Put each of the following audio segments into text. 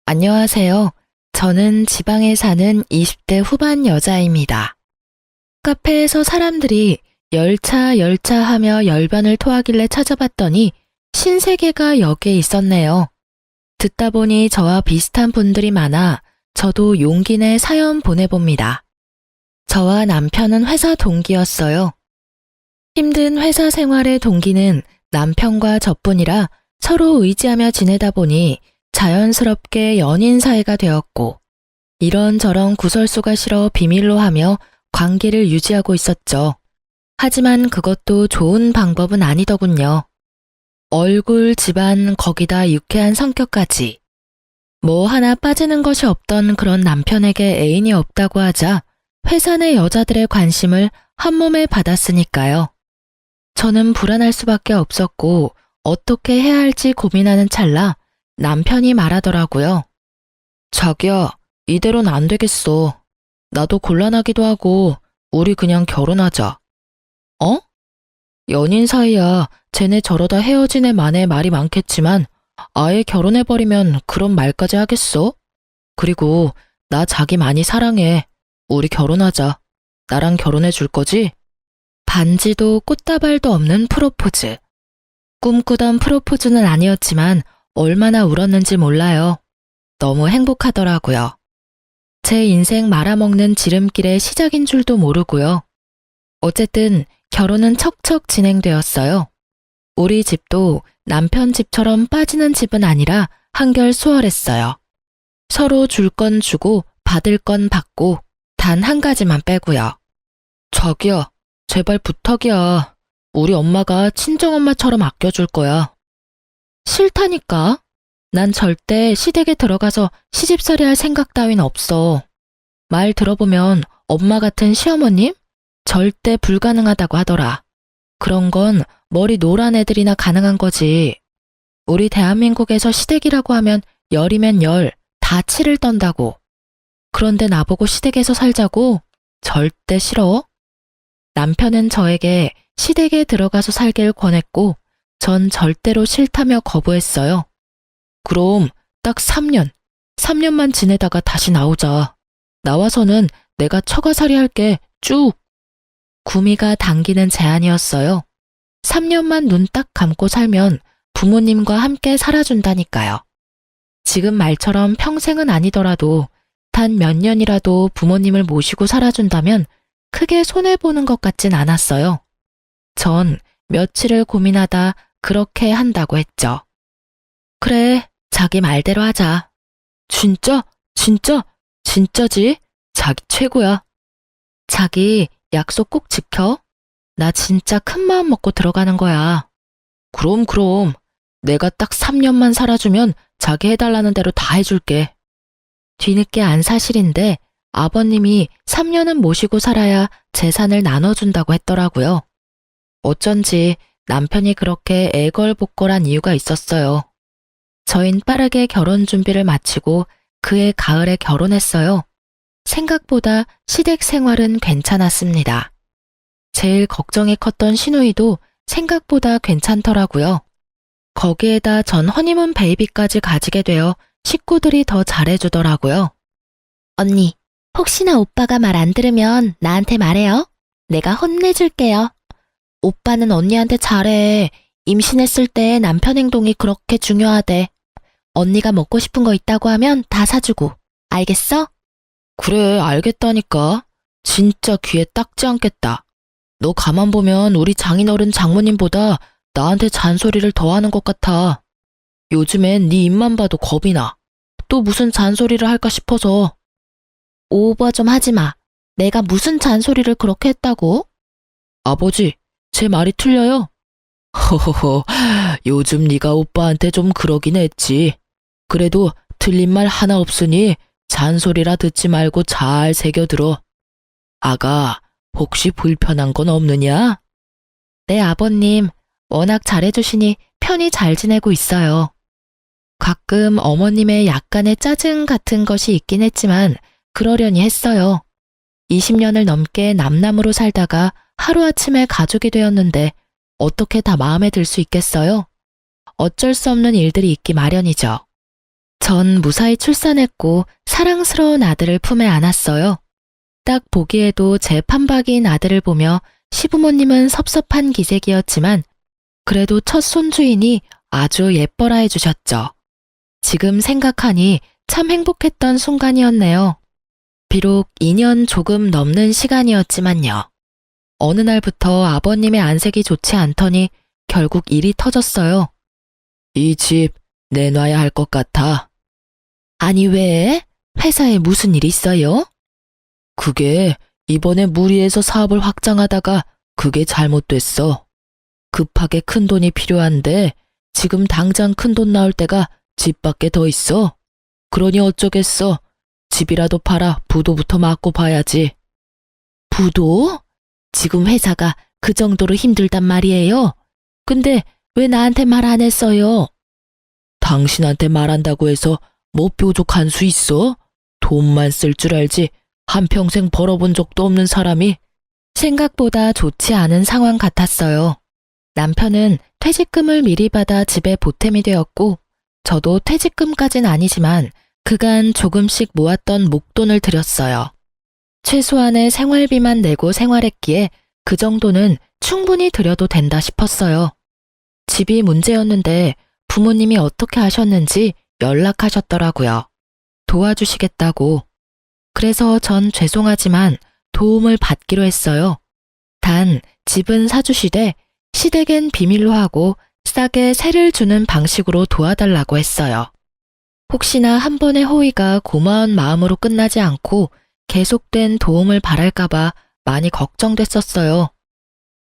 안녕하세요. 저는 지방에 사는 20대 후반 여자입니다. 카페에서 사람들이 열차 하며 열변을 토하길래 찾아봤더니 신세계가 여기에 있었네요. 듣다 보니 저와 비슷한 분들이 많아 저도 용기 내 사연 보내봅니다. 저와 남편은 회사 동기였어요. 힘든 회사 생활의 동기는 남편과 저뿐이라 서로 의지하며 지내다 보니 자연스럽게 연인 사이가 되었고 이런저런 구설수가 싫어 비밀로 하며 관계를 유지하고 있었죠. 하지만 그것도 좋은 방법은 아니더군요. 얼굴, 집안, 거기다 유쾌한 성격까지. 뭐 하나 빠지는 것이 없던 그런 남편에게 애인이 없다고 하자 회사 내 여자들의 관심을 한몸에 받았으니까요. 저는 불안할 수밖에 없었고 어떻게 해야 할지 고민하는 찰나 남편이 말하더라고요. 자기야, 이대로는 안 되겠어. 나도 곤란하기도 하고 우리 그냥 결혼하자. 어? 연인 사이야. 쟤네 저러다 헤어진 애 만에 말이 많겠지만 아예 결혼해버리면 그런 말까지 하겠어? 그리고 나 자기 많이 사랑해. 우리 결혼하자. 나랑 결혼해 줄 거지? 반지도 꽃다발도 없는 프로포즈. 꿈꾸던 프로포즈는 아니었지만 얼마나 울었는지 몰라요. 너무 행복하더라고요. 제 인생 말아먹는 지름길의 시작인 줄도 모르고요. 어쨌든 결혼은 척척 진행되었어요. 우리 집도 남편 집처럼 빠지는 집은 아니라 한결 수월했어요. 서로 줄 건 주고 받을 건 받고 단 한 가지만 빼고요. 자기야, 제발 부탁이야. 우리 엄마가 친정엄마처럼 아껴줄 거야. 싫다니까. 난 절대 시댁에 들어가서 시집살이 할 생각 따윈 없어. 말 들어보면 엄마 같은 시어머님? 절대 불가능하다고 하더라. 그런 건 머리 노란 애들이나 가능한 거지. 우리 대한민국에서 시댁이라고 하면 열이면 열, 다 치를 떤다고. 그런데 나보고 시댁에서 살자고? 절대 싫어. 남편은 저에게 시댁에 들어가서 살길 권했고 전 절대로 싫다며 거부했어요. 그럼 딱 3년만 지내다가 다시 나오자. 나와서는 내가 처가살이 할게 쭉. 구미가 당기는 제안이었어요. 3년만 눈 딱 감고 살면 부모님과 함께 살아준다니까요. 지금 말처럼 평생은 아니더라도 단 몇 년이라도 부모님을 모시고 살아준다면 크게 손해보는 것 같진 않았어요. 전 며칠을 고민하다 그렇게 한다고 했죠. 그래, 자기 말대로 하자. 진짜? 진짜지? 자기 최고야. 자기 약속 꼭 지켜. 나 진짜 큰 마음 먹고 들어가는 거야. 그럼. 내가 딱 3년만 살아주면 자기 해달라는 대로 다 해줄게. 뒤늦게 안 사실인데 아버님이 3년은 모시고 살아야 재산을 나눠준다고 했더라고요. 어쩐지 남편이 그렇게 애걸복걸한 이유가 있었어요. 저흰 빠르게 결혼 준비를 마치고 그해 가을에 결혼했어요. 생각보다 시댁 생활은 괜찮았습니다. 제일 걱정이 컸던 시누이도 생각보다 괜찮더라고요. 거기에다 전 허니문 베이비까지 가지게 되어 식구들이 더 잘해주더라고요. 언니, 혹시나 오빠가 말 안 들으면 나한테 말해요. 내가 혼내줄게요. 오빠는 언니한테 잘해. 임신했을 때 남편 행동이 그렇게 중요하대. 언니가 먹고 싶은 거 있다고 하면 다 사주고. 알겠어? 그래, 알겠다니까. 진짜 귀에 딱지 않겠다. 너 가만 보면 우리 장인어른 장모님보다 나한테 잔소리를 더 하는 것 같아. 요즘엔 네 입만 봐도 겁이 나. 또 무슨 잔소리를 할까 싶어서. 오버 좀 하지 마. 내가 무슨 잔소리를 그렇게 했다고? 아버지, 제 말이 틀려요? 허허허, 요즘 네가 오빠한테 좀 그러긴 했지. 그래도 틀린 말 하나 없으니 잔소리라 듣지 말고 잘 새겨들어. 아가, 혹시 불편한 건 없느냐? 네, 아버님. 워낙 잘해주시니 편히 잘 지내고 있어요. 가끔 어머님의 약간의 짜증 같은 것이 있긴 했지만 그러려니 했어요. 20년을 넘게 남남으로 살다가 하루아침에 가족이 되었는데 어떻게 다 마음에 들 수 있겠어요? 어쩔 수 없는 일들이 있기 마련이죠. 전 무사히 출산했고 사랑스러운 아들을 품에 안았어요. 딱 보기에도 제 판박인 아들을 보며 시부모님은 섭섭한 기색이었지만 그래도 첫 손주이니 아주 예뻐라 해주셨죠. 지금 생각하니 참 행복했던 순간이었네요. 비록 2년 조금 넘는 시간이었지만요. 어느 날부터 아버님의 안색이 좋지 않더니 결국 일이 터졌어요. 이 집 내놔야 할 것 같아. 아니 왜? 회사에 무슨 일 있어요? 그게 이번에 무리해서 사업을 확장하다가 그게 잘못됐어. 급하게 큰 돈이 필요한데 지금 당장 큰 돈 나올 때가 집밖에 더 있어. 그러니 어쩌겠어. 집이라도 팔아 부도부터 맞고 봐야지. 부도? 지금 회사가 그 정도로 힘들단 말이에요. 근데 왜 나한테 말 안 했어요? 당신한테 말한다고 해서 뭐 뾰족한 수 있어? 돈만 쓸 줄 알지 한평생 벌어본 적도 없는 사람이. 생각보다 좋지 않은 상황 같았어요. 남편은 퇴직금을 미리 받아 집에 보탬이 되었고 저도 퇴직금까진 아니지만 그간 조금씩 모았던 목돈을 들였어요. 최소한의 생활비만 내고 생활했기에 그 정도는 충분히 들여도 된다 싶었어요. 집이 문제였는데 부모님이 어떻게 하셨는지 연락하셨더라고요. 도와주시겠다고. 그래서 전 죄송하지만 도움을 받기로 했어요. 단 집은 사주시되 시댁엔 비밀로 하고 싸게 세를 주는 방식으로 도와달라고 했어요. 혹시나 한 번의 호의가 고마운 마음으로 끝나지 않고 계속된 도움을 바랄까봐 많이 걱정됐었어요.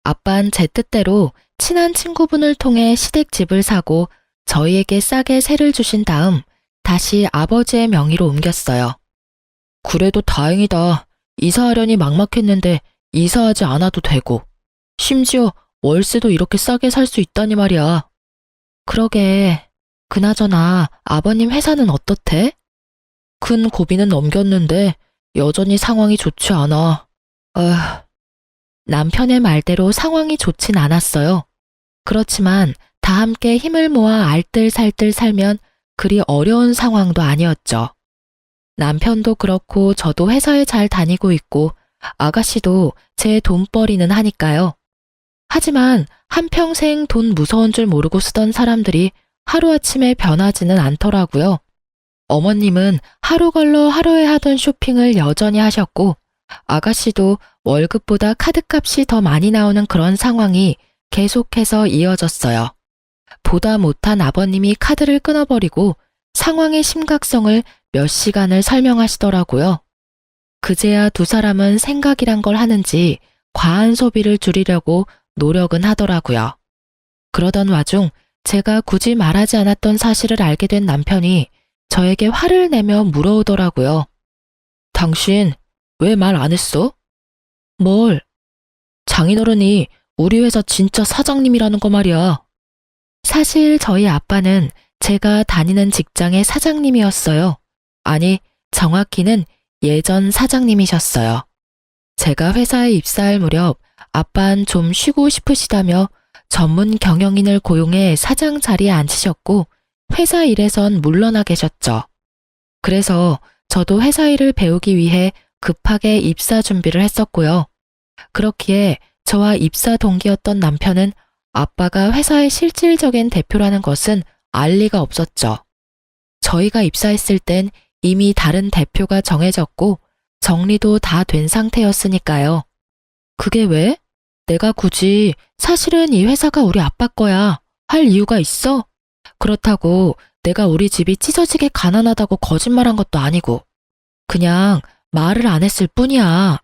아빤 제 뜻대로 친한 친구분을 통해 시댁 집을 사고 저희에게 싸게 세를 주신 다음 다시 아버지의 명의로 옮겼어요. 그래도 다행이다. 이사하려니 막막했는데 이사하지 않아도 되고 심지어 월세도 이렇게 싸게 살 수 있다니 말이야. 그러게. 그나저나 아버님 회사는 어떻대? 큰 고비는 넘겼는데 여전히 상황이 좋지 않아. 남편의 말대로 상황이 좋진 않았어요. 그렇지만 다 함께 힘을 모아 알뜰살뜰 살면 그리 어려운 상황도 아니었죠. 남편도 그렇고 저도 회사에 잘 다니고 있고 아가씨도 제 돈벌이는 하니까요. 하지만 한평생 돈 무서운 줄 모르고 쓰던 사람들이 하루아침에 변하지는 않더라고요. 어머님은 하루 걸러 하루에 하던 쇼핑을 여전히 하셨고 아가씨도 월급보다 카드값이 더 많이 나오는 그런 상황이 계속해서 이어졌어요. 보다 못한 아버님이 카드를 끊어버리고 상황의 심각성을 몇 시간을 설명하시더라고요. 그제야 두 사람은 생각이란 걸 하는지 과한 소비를 줄이려고 노력은 하더라고요. 그러던 와중 제가 굳이 말하지 않았던 사실을 알게 된 남편이 저에게 화를 내며 물어오더라고요. 당신 왜 말 안 했어? 뭘? 장인어른이 우리 회사 진짜 사장님이라는 거 말이야. 사실 저희 아빠는 제가 다니는 직장의 사장님이었어요. 아니, 정확히는 예전 사장님이셨어요. 제가 회사에 입사할 무렵 아빠는 좀 쉬고 싶으시다며 전문 경영인을 고용해 사장 자리에 앉히셨고 회사 일에선 물러나 계셨죠. 그래서 저도 회사 일을 배우기 위해 급하게 입사 준비를 했었고요. 그렇기에 저와 입사 동기였던 남편은 아빠가 회사의 실질적인 대표라는 것은 알 리가 없었죠. 저희가 입사했을 땐 이미 다른 대표가 정해졌고 정리도 다 된 상태였으니까요. 그게 왜? 내가 굳이 사실은 이 회사가 우리 아빠 거야 할 이유가 있어? 그렇다고 내가 우리 집이 찢어지게 가난하다고 거짓말한 것도 아니고 그냥 말을 안 했을 뿐이야.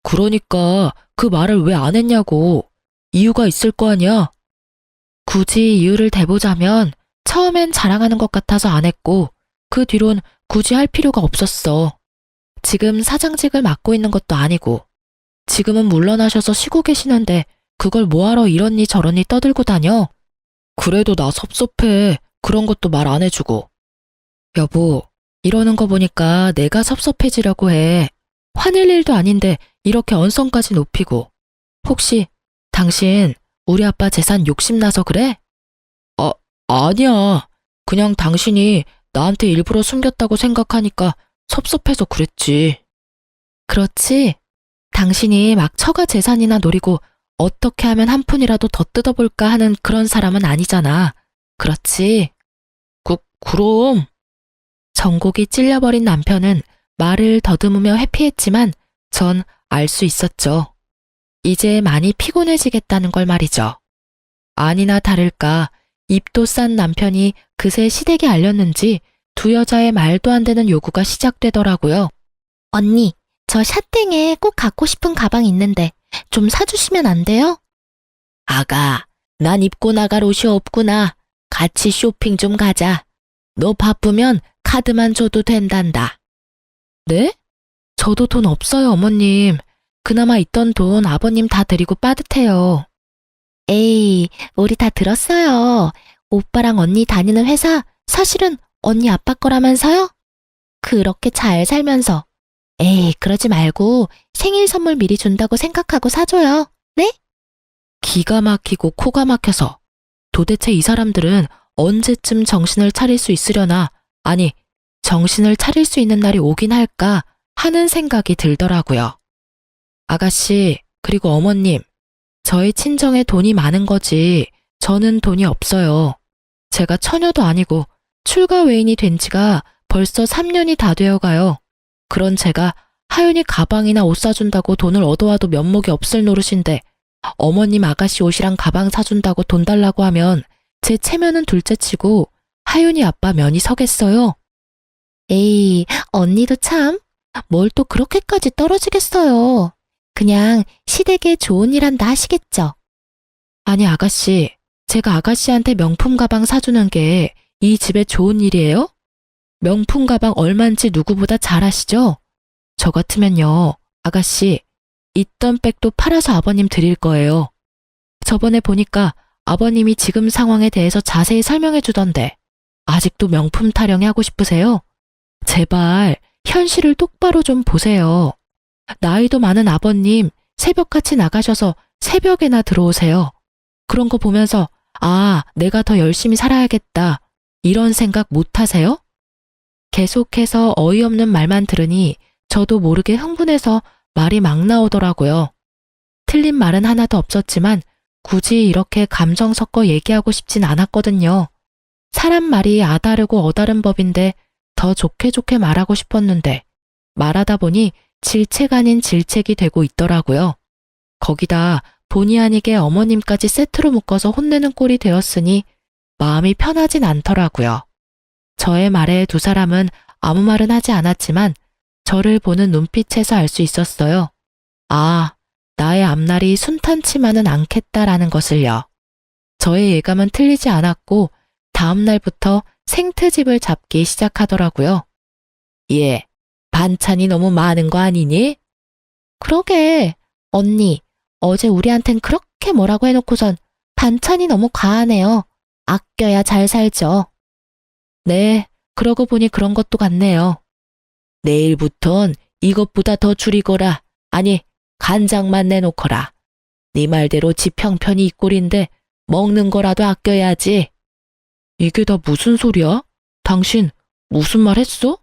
그러니까 그 말을 왜 안 했냐고. 이유가 있을 거 아니야? 굳이 이유를 대보자면 처음엔 자랑하는 것 같아서 안 했고 그 뒤론 굳이 할 필요가 없었어. 지금 사장직을 맡고 있는 것도 아니고 지금은 물러나셔서 쉬고 계시는데 그걸 뭐하러 이러니 저러니 떠들고 다녀? 그래도 나 섭섭해. 그런 것도 말 안 해주고. 여보, 이러는 거 보니까 내가 섭섭해지려고 해. 화낼 일도 아닌데 이렇게 언성까지 높이고. 혹시 당신 우리 아빠 재산 욕심나서 그래? 아니야. 그냥 당신이 나한테 일부러 숨겼다고 생각하니까 섭섭해서 그랬지. 그렇지. 당신이 막 처가 재산이나 노리고 어떻게 하면 한 푼이라도 더 뜯어볼까 하는 그런 사람은 아니잖아. 그렇지? 그럼. 정곡이 찔려버린 남편은 말을 더듬으며 회피했지만 전 알 수 있었죠. 이제 많이 피곤해지겠다는 걸 말이죠. 아니나 다를까 입도 싼 남편이 그새 시댁에 알렸는지 두 여자의 말도 안 되는 요구가 시작되더라고요. 언니, 저 샤땡에 꼭 갖고 싶은 가방 있는데 좀 사주시면 안 돼요? 아가, 난 입고 나갈 옷이 없구나. 같이 쇼핑 좀 가자. 너 바쁘면 카드만 줘도 된단다. 네? 저도 돈 없어요, 어머님. 그나마 있던 돈 아버님 다 드리고 빠듯해요. 에이, 우리 다 들었어요. 오빠랑 언니 다니는 회사 사실은 언니 아빠 거라면서요? 그렇게 잘 살면서. 에이, 그러지 말고 생일 선물 미리 준다고 생각하고 사줘요. 네? 기가 막히고 코가 막혀서 도대체 이 사람들은 언제쯤 정신을 차릴 수 있으려나, 아니, 정신을 차릴 수 있는 날이 오긴 할까 하는 생각이 들더라고요. 아가씨, 그리고 어머님, 저희 친정에 돈이 많은 거지 저는 돈이 없어요. 제가 처녀도 아니고 출가 외인이 된 지가 벌써 3년이 다 되어가요. 그런 제가 하윤이 가방이나 옷 사준다고 돈을 얻어와도 면목이 없을 노릇인데 어머님 아가씨 옷이랑 가방 사준다고 돈 달라고 하면 제 체면은 둘째치고 하윤이 아빠 면이 서겠어요? 에이, 언니도 참, 뭘 또 그렇게까지 떨어지겠어요. 그냥 시댁에 좋은 일 한다 하시겠죠. 아니 아가씨, 제가 아가씨한테 명품 가방 사주는 게 이 집에 좋은 일이에요? 명품 가방 얼만지 누구보다 잘 아시죠? 저 같으면요, 아가씨, 있던 백도 팔아서 아버님 드릴 거예요. 저번에 보니까 아버님이 지금 상황에 대해서 자세히 설명해 주던데 아직도 명품 타령이 하고 싶으세요? 제발 현실을 똑바로 좀 보세요. 나이도 많은 아버님 새벽같이 나가셔서 새벽에나 들어오세요. 그런 거 보면서 아, 내가 더 열심히 살아야겠다 이런 생각 못 하세요? 계속해서 어이없는 말만 들으니 저도 모르게 흥분해서 말이 막 나오더라고요. 틀린 말은 하나도 없었지만 굳이 이렇게 감정 섞어 얘기하고 싶진 않았거든요. 사람 말이 아다르고 어다른 법인데 더 좋게 좋게 말하고 싶었는데 말하다 보니 질책 아닌 질책이 되고 있더라고요. 거기다 본의 아니게 어머님까지 세트로 묶어서 혼내는 꼴이 되었으니 마음이 편하진 않더라고요. 저의 말에 두 사람은 아무 말은 하지 않았지만 저를 보는 눈빛에서 알 수 있었어요. 아, 나의 앞날이 순탄치만은 않겠다라는 것을요. 저의 예감은 틀리지 않았고 다음 날부터 생트집을 잡기 시작하더라고요. 예, 반찬이 너무 많은 거 아니니? 그러게, 언니, 어제 우리한텐 그렇게 뭐라고 해놓고선 반찬이 너무 과하네요. 아껴야 잘 살죠. 네, 그러고 보니 그런 것도 같네요. 내일부턴 이것보다 더 줄이거라. 아니, 간장만 내놓거라. 네 말대로 집 형편이 이 꼴인데 먹는 거라도 아껴야지. 이게 다 무슨 소리야? 당신 무슨 말 했어?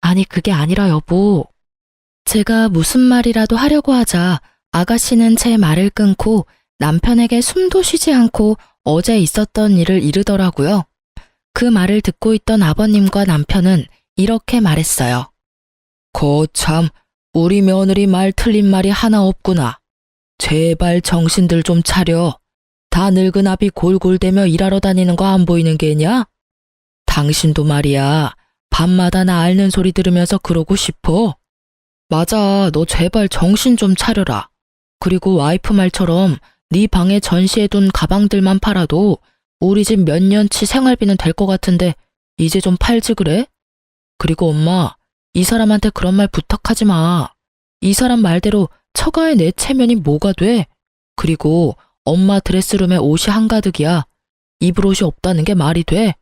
아니, 그게 아니라 여보. 제가 무슨 말이라도 하려고 하자 아가씨는 제 말을 끊고 남편에게 숨도 쉬지 않고 어제 있었던 일을 이르더라고요. 그 말을 듣고 있던 아버님과 남편은 이렇게 말했어요. 거참, 우리 며느리 말 틀린 말이 하나 없구나. 제발 정신들 좀 차려. 다 늙은 아비 골골대며 일하러 다니는 거 안 보이는 게냐? 당신도 말이야, 밤마다 나 앓는 소리 들으면서 그러고 싶어? 맞아, 너 제발 정신 좀 차려라. 그리고 와이프 말처럼 네 방에 전시해둔 가방들만 팔아도 우리 집 몇 년치 생활비는 될 것 같은데 이제 좀 팔지 그래? 그리고 엄마, 이 사람한테 그런 말 부탁하지 마. 이 사람 말대로 처가의 내 체면이 뭐가 돼? 그리고 엄마 드레스룸에 옷이 한가득이야. 입을 옷이 없다는 게 말이 돼?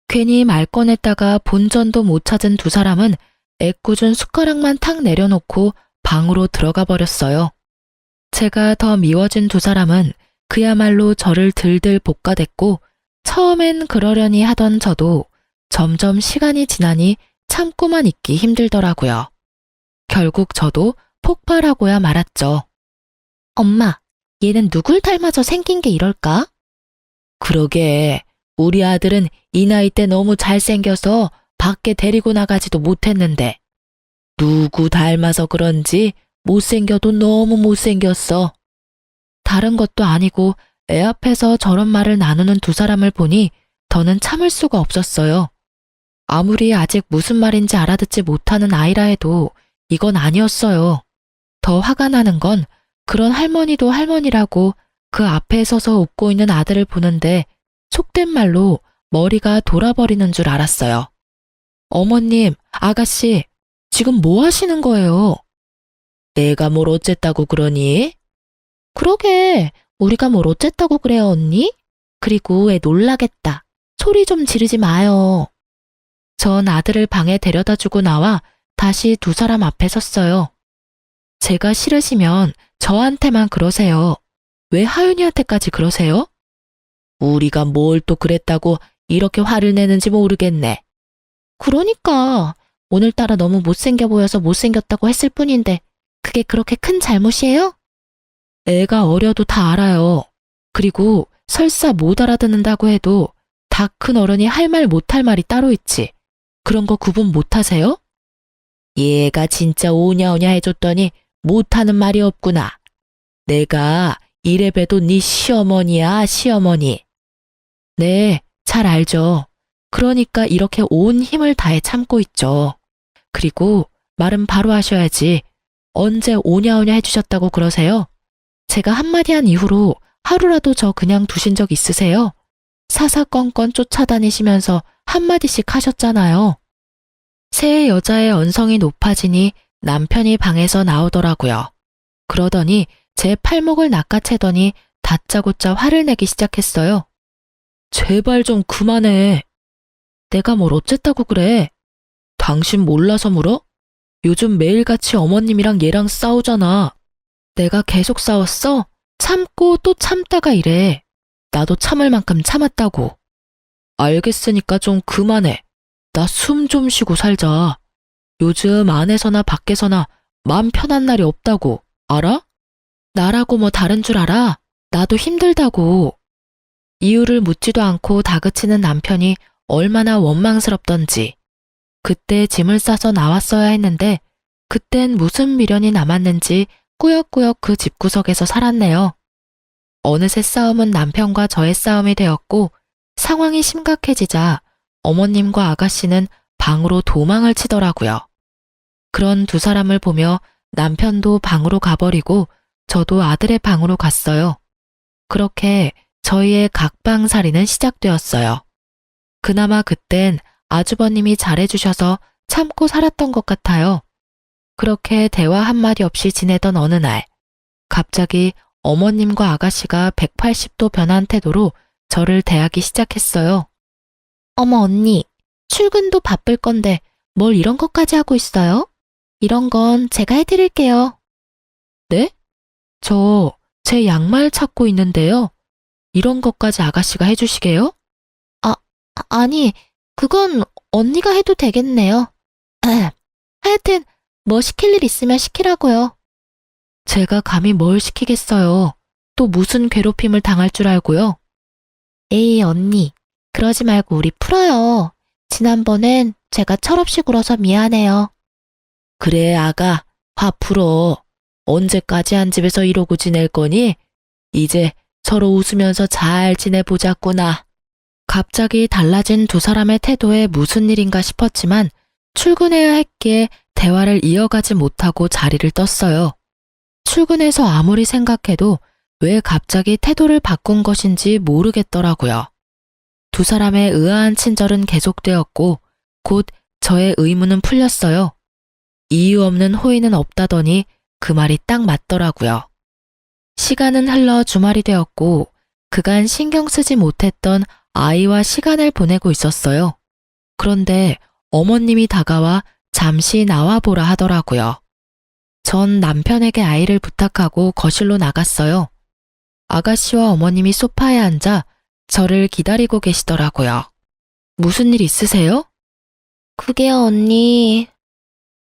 괜히 말 꺼냈다가 본전도 못 찾은 두 사람은 애꿎은 숟가락만 탁 내려놓고 방으로 들어가 버렸어요. 제가 더 미워진 두 사람은 그야말로 저를 들들 볶아댔고 처음엔 그러려니 하던 저도 점점 시간이 지나니 참고만 있기 힘들더라고요. 결국 저도 폭발하고야 말았죠. 엄마, 얘는 누굴 닮아서 생긴 게 이럴까? 그러게, 우리 아들은 이 나이 때 너무 잘생겨서 밖에 데리고 나가지도 못했는데 누구 닮아서 그런지 못생겨도 너무 못생겼어. 다른 것도 아니고 애 앞에서 저런 말을 나누는 두 사람을 보니 더는 참을 수가 없었어요. 아무리 아직 무슨 말인지 알아듣지 못하는 아이라 해도 이건 아니었어요. 더 화가 나는 건 그런 할머니도 할머니라고 그 앞에 서서 웃고 있는 아들을 보는데 속된 말로 머리가 돌아버리는 줄 알았어요. 어머님, 아가씨, 지금 뭐 하시는 거예요? 내가 뭘 어쨌다고 그러니? 그러게, 우리가 뭘 어쨌다고 그래요, 언니? 그리고 애 놀라겠다. 소리 좀 지르지 마요. 전 아들을 방에 데려다 주고 나와 다시 두 사람 앞에 섰어요. 제가 싫으시면 저한테만 그러세요. 왜 하윤이한테까지 그러세요? 우리가 뭘 또 그랬다고 이렇게 화를 내는지 모르겠네. 그러니까 오늘따라 너무 못생겨 보여서 못생겼다고 했을 뿐인데 그게 그렇게 큰 잘못이에요? 애가 어려도 다 알아요. 그리고 설사 못 알아듣는다고 해도 다 큰 어른이 할 말 못할 말이 따로 있지. 그런 거 구분 못하세요? 얘가 진짜 오냐오냐 해줬더니 못하는 말이 없구나. 내가 이래봬도 네 시어머니야, 시어머니. 네, 잘 알죠. 그러니까 이렇게 온 힘을 다해 참고 있죠. 그리고 말은 바로 하셔야지. 언제 오냐오냐 해주셨다고 그러세요? 제가 한마디 한 이후로 하루라도 저 그냥 두신 적 있으세요? 사사건건 쫓아다니시면서 한마디씩 하셨잖아요. 새 여자의 언성이 높아지니 남편이 방에서 나오더라고요. 그러더니 제 팔목을 낚아채더니 다짜고짜 화를 내기 시작했어요. 제발 좀 그만해. 내가 뭘 어쨌다고 그래. 당신 몰라서 물어? 요즘 매일같이 어머님이랑 얘랑 싸우잖아. 내가 계속 싸웠어? 참고 또 참다가 이래. 나도 참을 만큼 참았다고. 알겠으니까 좀 그만해. 나 숨 좀 쉬고 살자. 요즘 안에서나 밖에서나 마음 편한 날이 없다고. 알아? 나라고 뭐 다른 줄 알아? 나도 힘들다고. 이유를 묻지도 않고 다그치는 남편이 얼마나 원망스럽던지. 그때 짐을 싸서 나왔어야 했는데 그땐 무슨 미련이 남았는지 꾸역꾸역 그 집구석에서 살았네요. 어느새 싸움은 남편과 저의 싸움이 되었고 상황이 심각해지자 어머님과 아가씨는 방으로 도망을 치더라고요. 그런 두 사람을 보며 남편도 방으로 가버리고 저도 아들의 방으로 갔어요. 그렇게 저희의 각방살이는 시작되었어요. 그나마 그땐 아주버님이 잘해주셔서 참고 살았던 것 같아요. 그렇게 대화 한마디 없이 지내던 어느 날, 갑자기 어머님과 아가씨가 180도 변한 태도로 저를 대하기 시작했어요. 어머 언니, 출근도 바쁠 건데 뭘 이런 것까지 하고 있어요? 이런 건 제가 해드릴게요. 네? 제 양말 찾고 있는데요. 이런 것까지 아가씨가 해주시게요? 아니, 그건 언니가 해도 되겠네요. 하여튼 뭐 시킬 일 있으면 시키라고요. 제가 감히 뭘 시키겠어요. 또 무슨 괴롭힘을 당할 줄 알고요. 에이 언니, 그러지 말고 우리 풀어요. 지난번엔 제가 철없이 굴어서 미안해요. 그래 아가, 화 풀어. 언제까지 한 집에서 이러고 지낼 거니? 이제 서로 웃으면서 잘 지내보자꾸나. 갑자기 달라진 두 사람의 태도에 무슨 일인가 싶었지만 출근해야 했기에 대화를 이어가지 못하고 자리를 떴어요. 출근해서 아무리 생각해도 왜 갑자기 태도를 바꾼 것인지 모르겠더라고요. 두 사람의 의아한 친절은 계속되었고 곧 저의 의문은 풀렸어요. 이유 없는 호의는 없다더니 그 말이 딱 맞더라고요. 시간은 흘러 주말이 되었고 그간 신경 쓰지 못했던 아이와 시간을 보내고 있었어요. 그런데 어머님이 다가와 잠시 나와보라 하더라고요. 전 남편에게 아이를 부탁하고 거실로 나갔어요. 아가씨와 어머님이 소파에 앉아 저를 기다리고 계시더라고요. 무슨 일 있으세요? 그게요, 언니.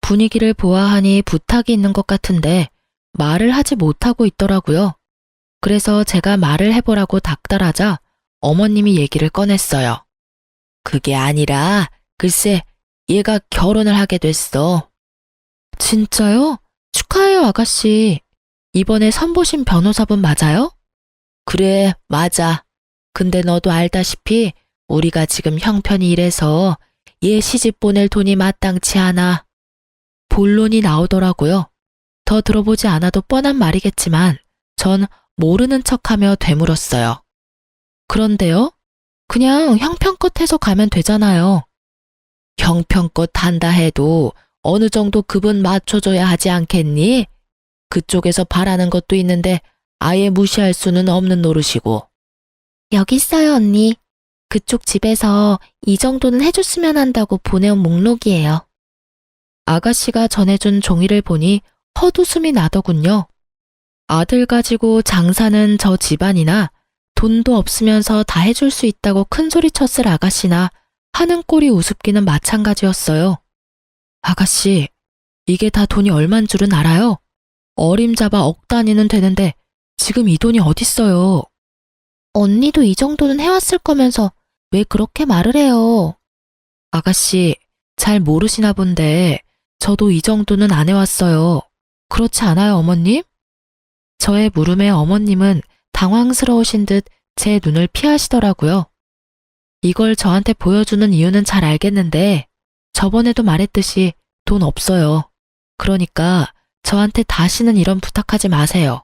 분위기를 보아하니 부탁이 있는 것 같은데 말을 하지 못하고 있더라고요. 그래서 제가 말을 해보라고 닥달하자 어머님이 얘기를 꺼냈어요. 그게 아니라 글쎄 얘가 결혼을 하게 됐어. 진짜요? 축하해요, 아가씨. 이번에 선보신 변호사분 맞아요? 그래, 맞아. 근데 너도 알다시피 우리가 지금 형편이 이래서 얘 시집 보낼 돈이 마땅치 않아. 본론이 나오더라고요. 더 들어보지 않아도 뻔한 말이겠지만 전 모르는 척하며 되물었어요. 그런데요? 그냥 형편껏 해서 가면 되잖아요. 형편껏 한다 해도 어느 정도 급은 맞춰줘야 하지 않겠니? 그쪽에서 바라는 것도 있는데 아예 무시할 수는 없는 노릇이고. 여기 있어요, 언니. 그쪽 집에서 이 정도는 해줬으면 한다고 보내온 목록이에요. 아가씨가 전해준 종이를 보니 헛웃음이 나더군요. 아들 가지고 장사는 저 집안이나 돈도 없으면서 다 해줄 수 있다고 큰소리 쳤을 아가씨나 하는 꼴이 우습기는 마찬가지였어요. 아가씨, 이게 다 돈이 얼만 줄은 알아요? 어림잡아 억 단위는 되는데 지금 이 돈이 어딨어요? 언니도 이 정도는 해왔을 거면서 왜 그렇게 말을 해요? 아가씨, 잘 모르시나 본데 저도 이 정도는 안 해왔어요. 그렇지 않아요, 어머님? 저의 물음에 어머님은 당황스러우신 듯 제 눈을 피하시더라고요. 이걸 저한테 보여주는 이유는 잘 알겠는데 저번에도 말했듯이 돈 없어요. 그러니까 저한테 다시는 이런 부탁하지 마세요.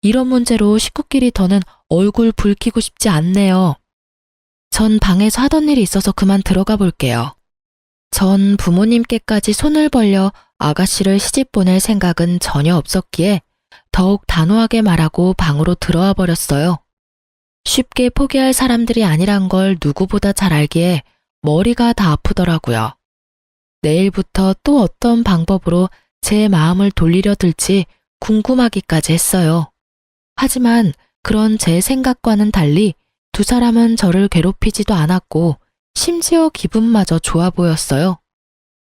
이런 문제로 식구끼리 더는 얼굴 붉히고 싶지 않네요. 전 방에서 하던 일이 있어서 그만 들어가 볼게요. 전 부모님께까지 손을 벌려 아가씨를 시집 보낼 생각은 전혀 없었기에 더욱 단호하게 말하고 방으로 들어와 버렸어요. 쉽게 포기할 사람들이 아니란 걸 누구보다 잘 알기에 머리가 다 아프더라고요. 내일부터 또 어떤 방법으로 제 마음을 돌리려 들지 궁금하기까지 했어요. 하지만 그런 제 생각과는 달리 두 사람은 저를 괴롭히지도 않았고 심지어 기분마저 좋아 보였어요.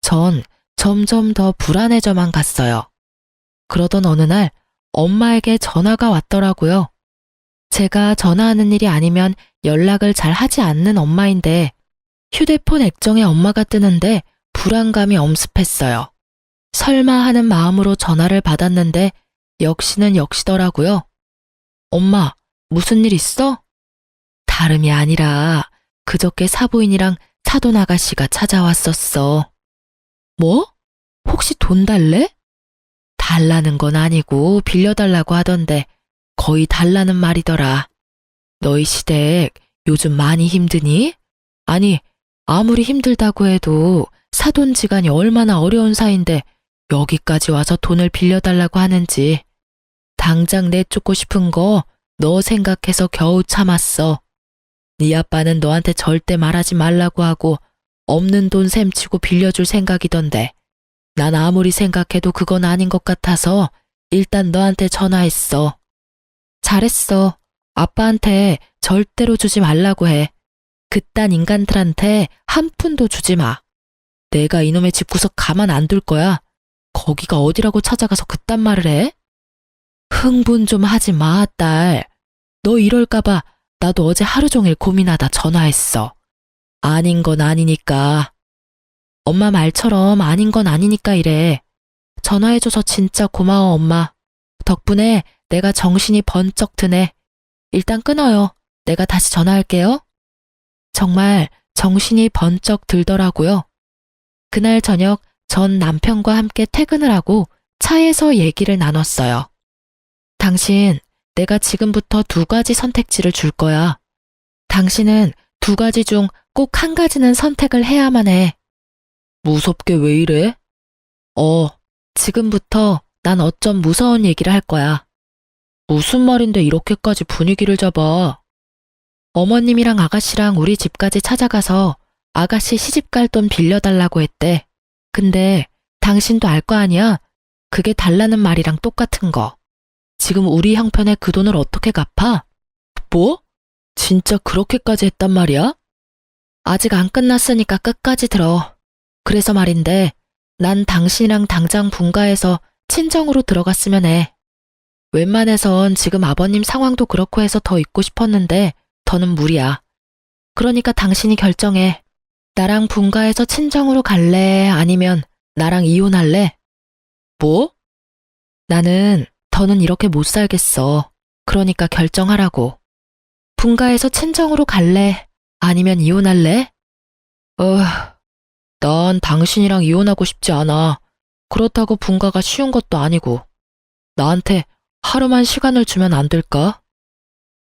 전 점점 더 불안해져만 갔어요. 그러던 어느 날 엄마에게 전화가 왔더라고요. 제가 전화하는 일이 아니면 연락을 잘 하지 않는 엄마인데 휴대폰 액정에 엄마가 뜨는데 불안감이 엄습했어요. 설마 하는 마음으로 전화를 받았는데 역시는 역시더라고요. 엄마, 무슨 일 있어? 다름이 아니라 그저께 사부인이랑 사돈 아가씨가 찾아왔었어. 뭐? 혹시 돈 달래? 달라는 건 아니고 빌려달라고 하던데 거의 달라는 말이더라. 너희 시댁 요즘 많이 힘드니? 아니, 아무리 힘들다고 해도 사돈지간이 얼마나 어려운 사이인데 여기까지 와서 돈을 빌려달라고 하는지. 당장 내쫓고 싶은 거 너 생각해서 겨우 참았어. 네 아빠는 너한테 절대 말하지 말라고 하고 없는 돈 셈치고 빌려줄 생각이던데 난 아무리 생각해도 그건 아닌 것 같아서 일단 너한테 전화했어. 잘했어. 아빠한테 절대로 주지 말라고 해. 그딴 인간들한테 한 푼도 주지 마. 내가 이놈의 집구석 가만 안 둘 거야. 거기가 어디라고 찾아가서 그딴 말을 해? 흥분 좀 하지 마, 딸. 너 이럴까봐 나도 어제 하루 종일 고민하다 전화했어. 아닌 건 아니니까. 엄마 말처럼 아닌 건 아니니까 이래. 전화해줘서 진짜 고마워, 엄마. 덕분에 내가 정신이 번쩍 드네. 일단 끊어요. 내가 다시 전화할게요. 정말 정신이 번쩍 들더라고요. 그날 저녁 전 남편과 함께 퇴근을 하고 차에서 얘기를 나눴어요. 당신, 내가 지금부터 두 가지 선택지를 줄 거야. 당신은 두 가지 중 꼭 한 가지는 선택을 해야만 해. 무섭게 왜 이래? 지금부터 난 어쩜 무서운 얘기를 할 거야. 무슨 말인데 이렇게까지 분위기를 잡아? 어머님이랑 아가씨랑 우리 집까지 찾아가서 아가씨 시집 갈 돈 빌려달라고 했대. 근데 당신도 알 거 아니야? 그게 달라는 말이랑 똑같은 거. 지금 우리 형편에 그 돈을 어떻게 갚아? 뭐? 진짜 그렇게까지 했단 말이야? 아직 안 끝났으니까 끝까지 들어. 그래서 말인데, 난 당신이랑 당장 분가해서 친정으로 들어갔으면 해. 웬만해선 지금 아버님 상황도 그렇고 해서 더 있고 싶었는데, 더는 무리야. 그러니까 당신이 결정해. 나랑 분가해서 친정으로 갈래? 아니면 나랑 이혼할래? 뭐? 나는 더는 이렇게 못 살겠어. 그러니까 결정하라고. 분가해서 친정으로 갈래? 아니면 이혼할래? 난 당신이랑 이혼하고 싶지 않아. 그렇다고 분가가 쉬운 것도 아니고. 나한테 하루만 시간을 주면 안 될까?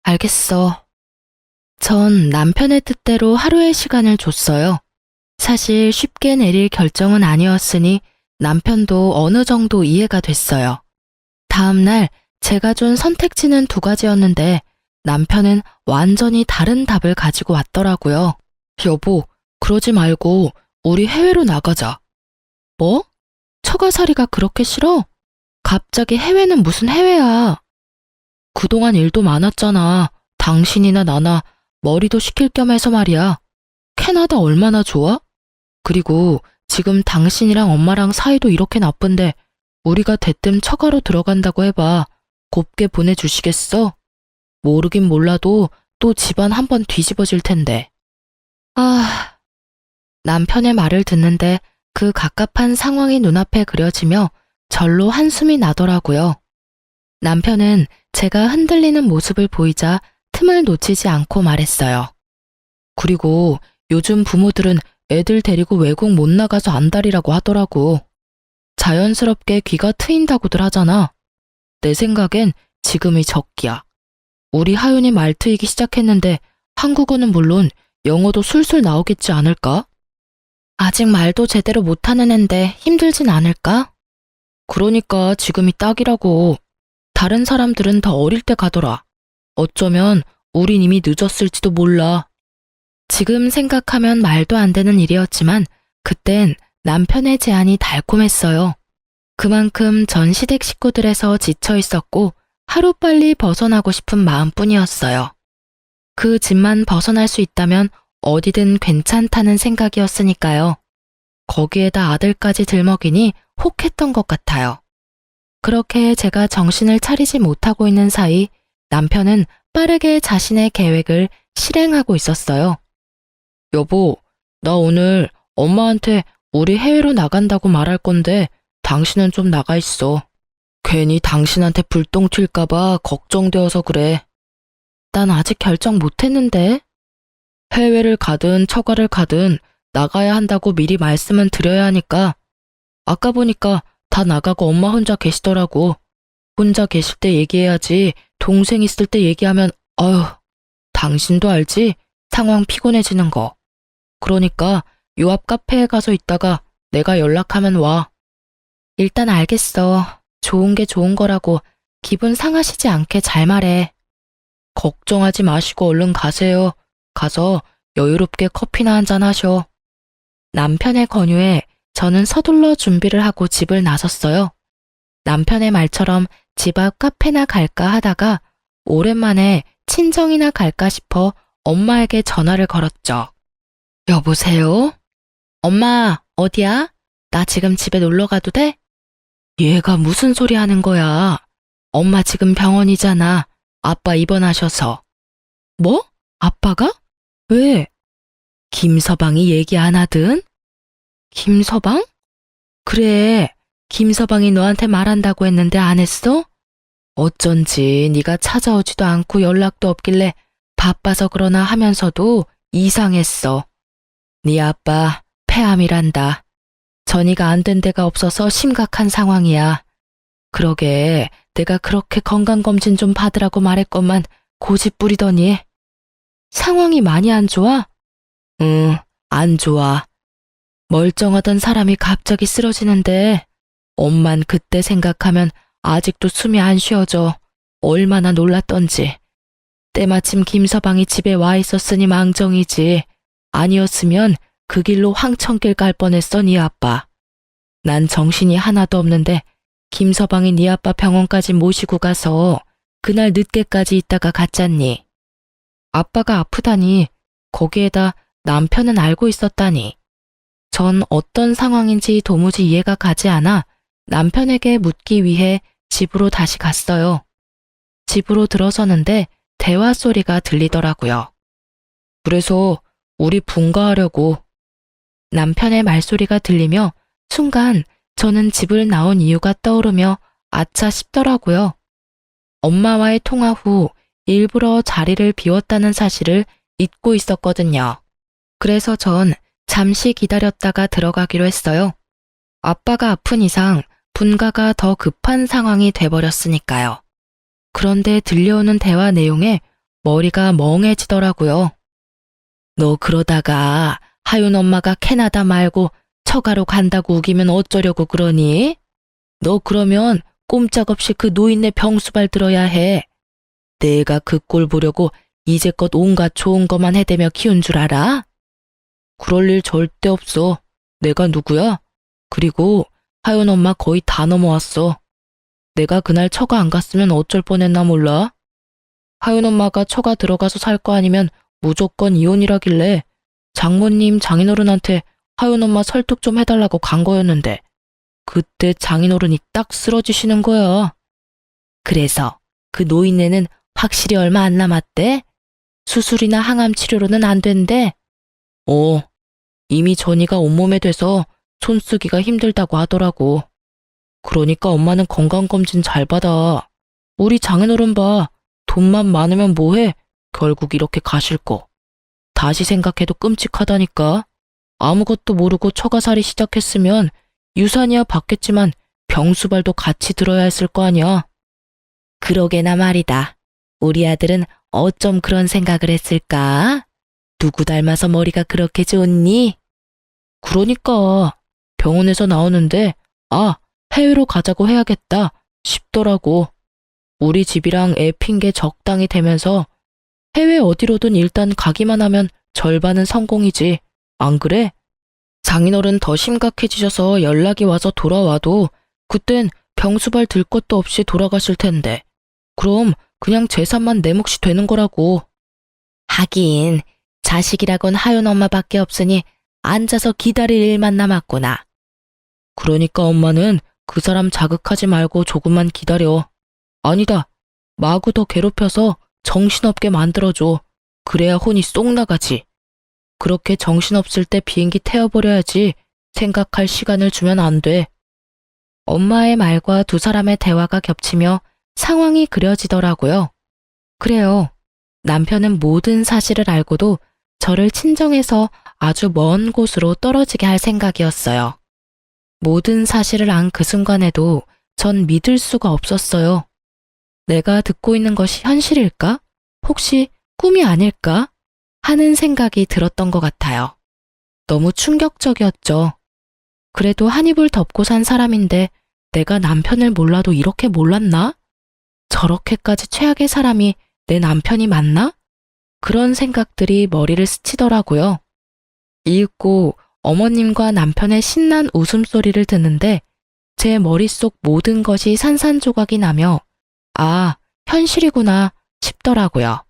알겠어. 전 남편의 뜻대로 하루의 시간을 줬어요. 사실 쉽게 내릴 결정은 아니었으니 남편도 어느 정도 이해가 됐어요. 다음날 제가 준 선택지는 두 가지였는데 남편은 완전히 다른 답을 가지고 왔더라고요. 여보, 그러지 말고 우리 해외로 나가자. 뭐? 처가살이가 그렇게 싫어? 갑자기 해외는 무슨 해외야? 그동안 일도 많았잖아. 당신이나 나나 머리도 식힐 겸 해서 말이야. 캐나다 얼마나 좋아? 그리고 지금 당신이랑 엄마랑 사이도 이렇게 나쁜데 우리가 대뜸 처가로 들어간다고 해봐. 곱게 보내주시겠어? 모르긴 몰라도 또 집안 한번 뒤집어질 텐데. 남편의 말을 듣는데 그 갑갑한 상황이 눈앞에 그려지며 절로 한숨이 나더라고요. 남편은 제가 흔들리는 모습을 보이자 틈을 놓치지 않고 말했어요. 그리고 요즘 부모들은 애들 데리고 외국 못 나가서 안달이라고 하더라고. 자연스럽게 귀가 트인다고들 하잖아. 내 생각엔 지금이 적기야. 우리 하윤이 말 트이기 시작했는데 한국어는 물론 영어도 술술 나오겠지 않을까? 아직 말도 제대로 못하는 앤데 힘들진 않을까? 그러니까 지금이 딱이라고. 다른 사람들은 더 어릴 때 가더라. 어쩌면 우린 이미 늦었을지도 몰라. 지금 생각하면 말도 안 되는 일이었지만 그땐 남편의 제안이 달콤했어요. 그만큼 전 시댁 식구들에서 지쳐 있었고 하루빨리 벗어나고 싶은 마음뿐이었어요. 그 집만 벗어날 수 있다면 어디든 괜찮다는 생각이었으니까요. 거기에다 아들까지 들먹이니 혹했던 것 같아요. 그렇게 제가 정신을 차리지 못하고 있는 사이 남편은 빠르게 자신의 계획을 실행하고 있었어요. 여보, 나 오늘 엄마한테 우리 해외로 나간다고 말할 건데 당신은 좀 나가 있어. 괜히 당신한테 불똥 튈까봐 걱정되어서 그래. 난 아직 결정 못했는데. 해외를 가든 처가를 가든 나가야 한다고 미리 말씀은 드려야 하니까. 아까 보니까 다 나가고 엄마 혼자 계시더라고. 혼자 계실 때 얘기해야지 동생 있을 때 얘기하면 당신도 알지? 상황 피곤해지는 거. 그러니까 요 앞 카페에 가서 있다가 내가 연락하면 와. 일단 알겠어. 좋은 게 좋은 거라고 기분 상하시지 않게 잘 말해. 걱정하지 마시고 얼른 가세요. 가서 여유롭게 커피나 한잔 하셔. 남편의 권유에 저는 서둘러 준비를 하고 집을 나섰어요. 남편의 말처럼 집 앞 카페나 갈까 하다가 오랜만에 친정이나 갈까 싶어 엄마에게 전화를 걸었죠. 여보세요? 엄마, 어디야? 나 지금 집에 놀러 가도 돼? 얘가 무슨 소리 하는 거야? 엄마 지금 병원이잖아. 아빠 입원하셔서. 뭐? 아빠가? 왜? 김서방이 얘기 안 하든? 김서방? 그래, 김서방이 너한테 말한다고 했는데 안 했어? 어쩐지 네가 찾아오지도 않고 연락도 없길래 바빠서 그러나 하면서도 이상했어. 네 아빠 폐암이란다. 전이가 안 된 데가 없어서 심각한 상황이야. 그러게 내가 그렇게 건강검진 좀 받으라고 말했건만 고집 부리더니. 상황이 많이 안 좋아? 응, 안 좋아. 멀쩡하던 사람이 갑자기 쓰러지는데 엄만 그때 생각하면 아직도 숨이 안 쉬어져. 얼마나 놀랐던지. 때마침 김서방이 집에 와 있었으니 망정이지. 아니었으면 그 길로 황천길 갈 뻔했어 네 아빠. 난 정신이 하나도 없는데 김서방이 네 아빠 병원까지 모시고 가서 그날 늦게까지 있다가 갔잖니. 아빠가 아프다니 거기에다 남편은 알고 있었다니. 전 어떤 상황인지 도무지 이해가 가지 않아 남편에게 묻기 위해 집으로 다시 갔어요. 집으로 들어서는데 대화 소리가 들리더라고요. 그래서 우리 분가하려고. 남편의 말소리가 들리며 순간 저는 집을 나온 이유가 떠오르며 아차 싶더라고요. 엄마와의 통화 후 일부러 자리를 비웠다는 사실을 잊고 있었거든요. 그래서 전 잠시 기다렸다가 들어가기로 했어요. 아빠가 아픈 이상 분가가 더 급한 상황이 돼버렸으니까요. 그런데 들려오는 대화 내용에 머리가 멍해지더라고요. 너 그러다가 하윤 엄마가 캐나다 말고 처가로 간다고 우기면 어쩌려고 그러니? 너 그러면 꼼짝없이 그 노인네 병수발 들어야 해. 내가 그 꼴 보려고 이제껏 온갖 좋은 것만 해대며 키운 줄 알아? 그럴 일 절대 없어. 내가 누구야? 그리고 하윤 엄마 거의 다 넘어왔어. 내가 그날 처가 안 갔으면 어쩔 뻔했나 몰라? 하윤 엄마가 처가 들어가서 살 거 아니면 무조건 이혼이라길래 장모님 장인어른한테 하윤 엄마 설득 좀 해달라고 간 거였는데 그때 장인어른이 딱 쓰러지시는 거야. 그래서 그 노인네는 확실히 얼마 안 남았대? 수술이나 항암 치료로는 안 된대? 이미 전이가 온몸에 돼서 손 쓰기가 힘들다고 하더라고. 그러니까 엄마는 건강검진 잘 받아. 우리 장인어른 봐. 돈만 많으면 뭐해? 결국 이렇게 가실 거. 다시 생각해도 끔찍하다니까. 아무것도 모르고 처가살이 시작했으면 유산이야 받겠지만 병수발도 같이 들어야 했을 거 아니야. 그러게나 말이다. 우리 아들은 어쩜 그런 생각을 했을까? 누구 닮아서 머리가 그렇게 좋니? 그러니까 병원에서 나오는데 해외로 가자고 해야겠다 싶더라고. 우리 집이랑 애 핑계 적당히 대면서 해외 어디로든 일단 가기만 하면 절반은 성공이지. 안 그래? 장인어른 더 심각해지셔서 연락이 와서 돌아와도 그땐 병수발 들 것도 없이 돌아가실 텐데. 그럼 그냥 재산만 내 몫이 되는 거라고. 하긴 자식이라곤 하윤 엄마밖에 없으니 앉아서 기다릴 일만 남았구나. 그러니까 엄마는 그 사람 자극하지 말고 조금만 기다려. 아니다. 마구 더 괴롭혀서 정신없게 만들어줘. 그래야 혼이 쏙 나가지. 그렇게 정신없을 때 비행기 태워버려야지 생각할 시간을 주면 안 돼. 엄마의 말과 두 사람의 대화가 겹치며 상황이 그려지더라고요. 그래요. 남편은 모든 사실을 알고도 저를 친정에서 아주 먼 곳으로 떨어지게 할 생각이었어요. 모든 사실을 안 그 순간에도 전 믿을 수가 없었어요. 내가 듣고 있는 것이 현실일까? 혹시 꿈이 아닐까? 하는 생각이 들었던 것 같아요. 너무 충격적이었죠. 그래도 한 입을 덮고 산 사람인데 내가 남편을 몰라도 이렇게 몰랐나? 저렇게까지 최악의 사람이 내 남편이 맞나? 그런 생각들이 머리를 스치더라고요. 이윽고 어머님과 남편의 신난 웃음소리를 듣는데 제 머릿속 모든 것이 산산조각이 나며 현실이구나 싶더라고요.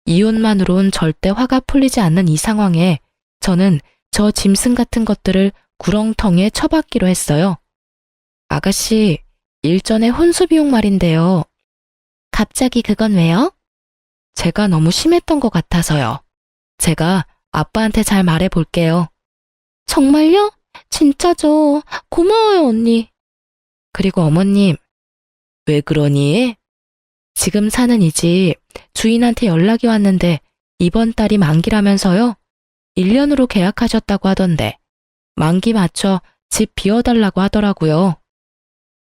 이혼만으론 절대 화가 풀리지 않는 이 상황에 저는 저 짐승 같은 것들을 구렁텅이에 처박기로 했어요. 아가씨, 일전에 혼수 비용 말인데요. 갑자기 그건 왜요? 제가 너무 심했던 것 같아서요. 제가 아빠한테 잘 말해볼게요. 정말요? 진짜죠. 고마워요, 언니. 그리고 어머님, 왜 그러니? 지금 사는 이 집 주인한테 연락이 왔는데 이번 달이 만기라면서요? 1년으로 계약하셨다고 하던데 만기 맞춰 집 비워달라고 하더라고요.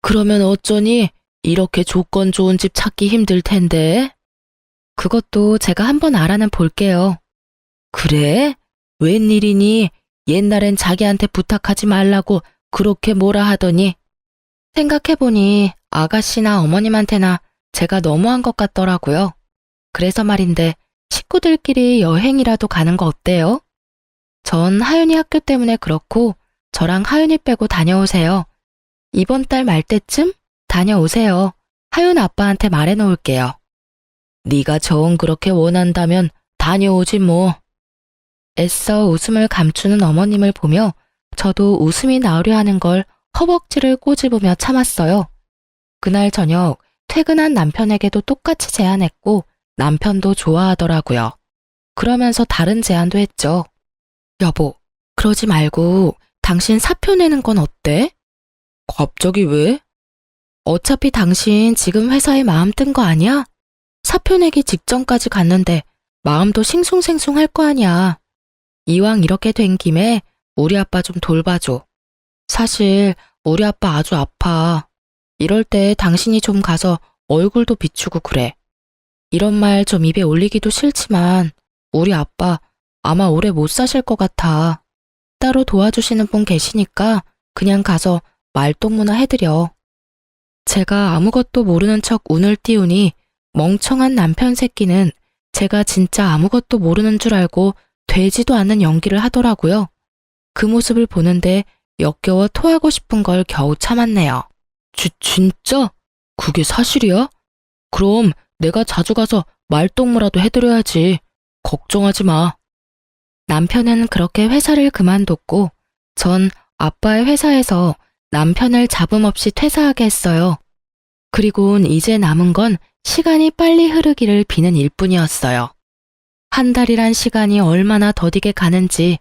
그러면 어쩌니? 이렇게 조건 좋은 집 찾기 힘들 텐데. 그것도 제가 한번 알아는 볼게요. 그래? 웬일이니? 옛날엔 자기한테 부탁하지 말라고 그렇게 뭐라 하더니. 생각해보니 아가씨나 어머님한테나 제가 너무한 것 같더라고요. 그래서 말인데 식구들끼리 여행이라도 가는 거 어때요? 전 하윤이 학교 때문에 그렇고 저랑 하윤이 빼고 다녀오세요. 이번 달 말 때쯤 다녀오세요. 하윤 아빠한테 말해놓을게요. 네가 정 그렇게 원한다면 다녀오지 뭐. 애써 웃음을 감추는 어머님을 보며 저도 웃음이 나오려 하는 걸 허벅지를 꼬집으며 참았어요. 그날 저녁 퇴근한 남편에게도 똑같이 제안했고 남편도 좋아하더라고요. 그러면서 다른 제안도 했죠. 여보, 그러지 말고 당신 사표 내는 건 어때? 갑자기 왜? 어차피 당신 지금 회사에 마음 뜬 거 아니야? 사표 내기 직전까지 갔는데 마음도 싱숭생숭할 거 아니야. 이왕 이렇게 된 김에 우리 아빠 좀 돌봐줘. 사실 우리 아빠 아주 아파. 이럴 때 당신이 좀 가서 얼굴도 비추고 그래. 이런 말 좀 입에 올리기도 싫지만 우리 아빠 아마 오래 못 사실 것 같아. 따로 도와주시는 분 계시니까 그냥 가서 말동무나 해드려. 제가 아무것도 모르는 척 운을 띄우니 멍청한 남편 새끼는 제가 진짜 아무것도 모르는 줄 알고 되지도 않는 연기를 하더라고요. 그 모습을 보는데 역겨워 토하고 싶은 걸 겨우 참았네요. 진짜? 그게 사실이야? 그럼 내가 자주 가서 말동무라도 해드려야지. 걱정하지 마. 남편은 그렇게 회사를 그만뒀고 전 아빠의 회사에서 남편을 잡음 없이 퇴사하게 했어요. 그리고는 이제 남은 건 시간이 빨리 흐르기를 비는 일뿐이었어요. 한 달이란 시간이 얼마나 더디게 가는지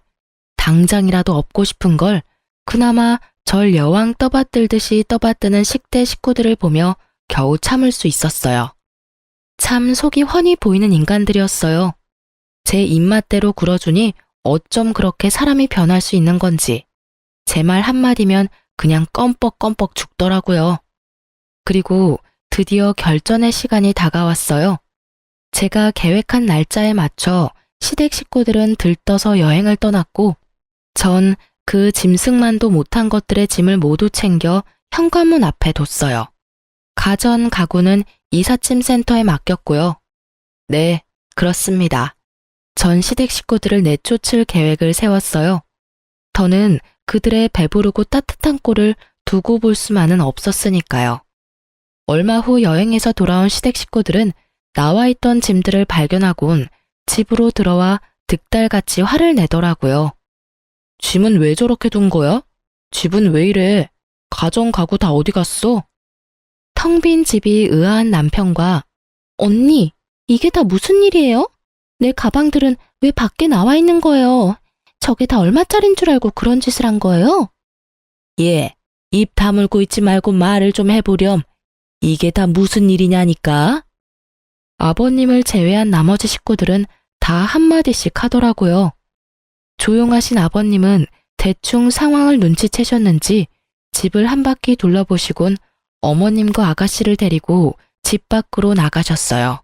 당장이라도 업고 싶은 걸 그나마 절 여왕 떠받들듯이 떠받드는 10대 식구들을 보며 겨우 참을 수 있었어요. 참 속이 훤히 보이는 인간들이었어요. 제 입맛대로 굴어주니 어쩜 그렇게 사람이 변할 수 있는 건지 제 말 한마디면 그냥 껌뻑껌뻑 죽더라고요. 그리고 드디어 결전의 시간이 다가왔어요. 제가 계획한 날짜에 맞춰 시댁 식구들은 들떠서 여행을 떠났고 전 그 짐승만도 못한 것들의 짐을 모두 챙겨 현관문 앞에 뒀어요. 가전 가구는 이삿짐 센터에 맡겼고요. 네, 그렇습니다. 전 시댁 식구들을 내쫓을 계획을 세웠어요. 더는 그들의 배부르고 따뜻한 꼴을 두고 볼 수만은 없었으니까요. 얼마 후 여행에서 돌아온 시댁 식구들은 나와 있던 짐들을 발견하곤 집으로 들어와 득달같이 화를 내더라고요. 짐은 왜 저렇게 둔 거야? 집은 왜 이래? 가전 가구 다 어디 갔어? 텅 빈 집이 의아한 남편과 언니, 이게 다 무슨 일이에요? 내 가방들은 왜 밖에 나와 있는 거예요? 저게 다 얼마짜린 줄 알고 그런 짓을 한 거예요? 예, 입 다물고 있지 말고 말을 좀 해보렴. 이게 다 무슨 일이냐니까? 아버님을 제외한 나머지 식구들은 다 한마디씩 하더라고요. 조용하신 아버님은 대충 상황을 눈치채셨는지 집을 한 바퀴 둘러보시곤 어머님과 아가씨를 데리고 집 밖으로 나가셨어요.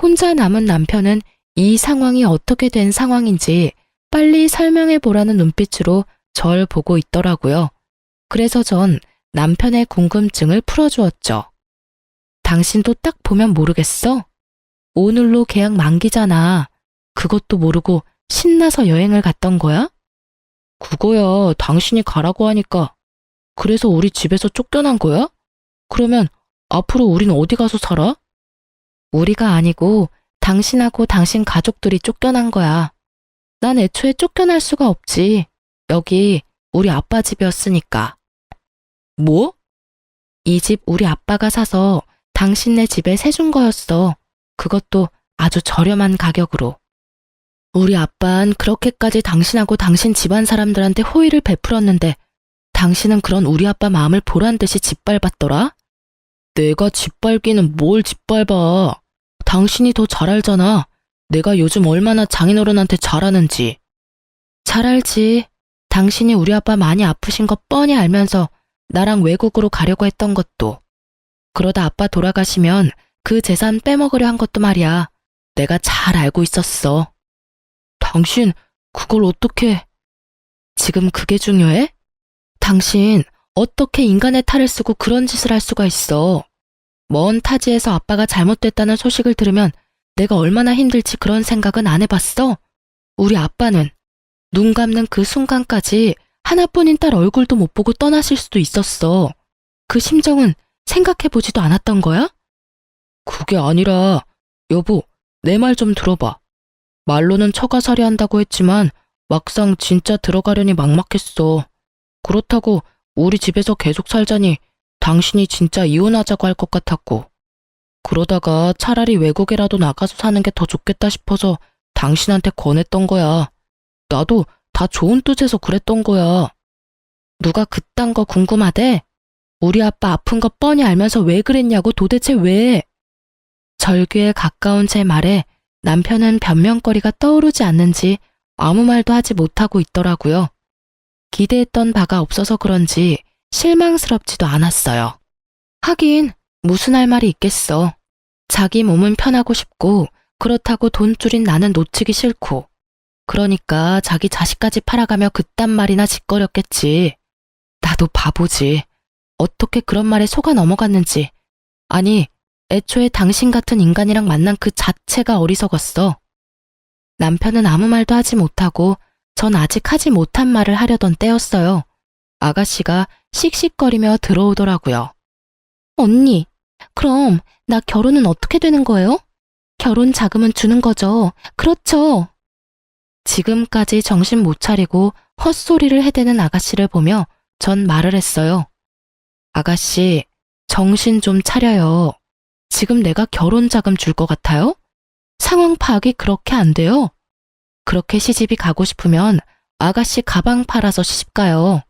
혼자 남은 남편은 이 상황이 어떻게 된 상황인지 빨리 설명해 보라는 눈빛으로 절 보고 있더라고요. 그래서 전 남편의 궁금증을 풀어주었죠. 당신도 딱 보면 모르겠어? 오늘로 계약 만기잖아. 그것도 모르고 신나서 여행을 갔던 거야? 그거야, 당신이 가라고 하니까. 그래서 우리 집에서 쫓겨난 거야? 그러면 앞으로 우린 어디 가서 살아? 우리가 아니고 당신하고 당신 가족들이 쫓겨난 거야. 난 애초에 쫓겨날 수가 없지. 여기 우리 아빠 집이었으니까. 뭐? 이 집 우리 아빠가 사서 당신네 집에 세준 거였어. 그것도 아주 저렴한 가격으로. 우리 아빤 그렇게까지 당신하고 당신 집안 사람들한테 호의를 베풀었는데 당신은 그런 우리 아빠 마음을 보란 듯이 짓밟았더라? 내가 짓밟기는 뭘 짓밟아. 당신이 더 잘 알잖아. 내가 요즘 얼마나 장인어른한테 잘하는지. 잘 알지. 당신이 우리 아빠 많이 아프신 거 뻔히 알면서 나랑 외국으로 가려고 했던 것도. 그러다 아빠 돌아가시면 그 재산 빼먹으려 한 것도 말이야. 내가 잘 알고 있었어. 당신, 그걸 어떻게... 지금 그게 중요해? 당신, 어떻게 인간의 탈을 쓰고 그런 짓을 할 수가 있어. 먼 타지에서 아빠가 잘못됐다는 소식을 들으면 내가 얼마나 힘들지 그런 생각은 안 해봤어? 우리 아빠는 눈 감는 그 순간까지 하나뿐인 딸 얼굴도 못 보고 떠나실 수도 있었어. 그 심정은 생각해보지도 않았던 거야? 그게 아니라, 여보, 내 말 좀 들어봐. 말로는 처가살이 한다고 했지만 막상 진짜 들어가려니 막막했어. 그렇다고 우리 집에서 계속 살자니 당신이 진짜 이혼하자고 할 것 같았고. 그러다가 차라리 외국에라도 나가서 사는 게 더 좋겠다 싶어서 당신한테 권했던 거야. 나도 다 좋은 뜻에서 그랬던 거야. 누가 그딴 거 궁금하대? 우리 아빠 아픈 거 뻔히 알면서 왜 그랬냐고 도대체 왜? 절규에 가까운 제 말에 남편은 변명거리가 떠오르지 않는지 아무 말도 하지 못하고 있더라고요. 기대했던 바가 없어서 그런지 실망스럽지도 않았어요. 하긴 무슨 할 말이 있겠어. 자기 몸은 편하고 싶고 그렇다고 돈줄인 나는 놓치기 싫고 그러니까 자기 자식까지 팔아가며 그딴 말이나 짓거렸겠지. 나도 바보지. 어떻게 그런 말에 속아 넘어갔는지. 아니, 애초에 당신 같은 인간이랑 만난 그 자체가 어리석었어. 남편은 아무 말도 하지 못하고 전 아직 하지 못한 말을 하려던 때였어요. 아가씨가 씩씩거리며 들어오더라고요. 언니, 그럼 나 결혼은 어떻게 되는 거예요? 결혼 자금은 주는 거죠. 그렇죠. 지금까지 정신 못 차리고 헛소리를 해대는 아가씨를 보며 전 말을 했어요. 아가씨, 정신 좀 차려요. 지금 내가 결혼 자금 줄 것 같아요? 상황 파악이 그렇게 안 돼요. 그렇게 시집이 가고 싶으면 아가씨 가방 팔아서 시집 가요.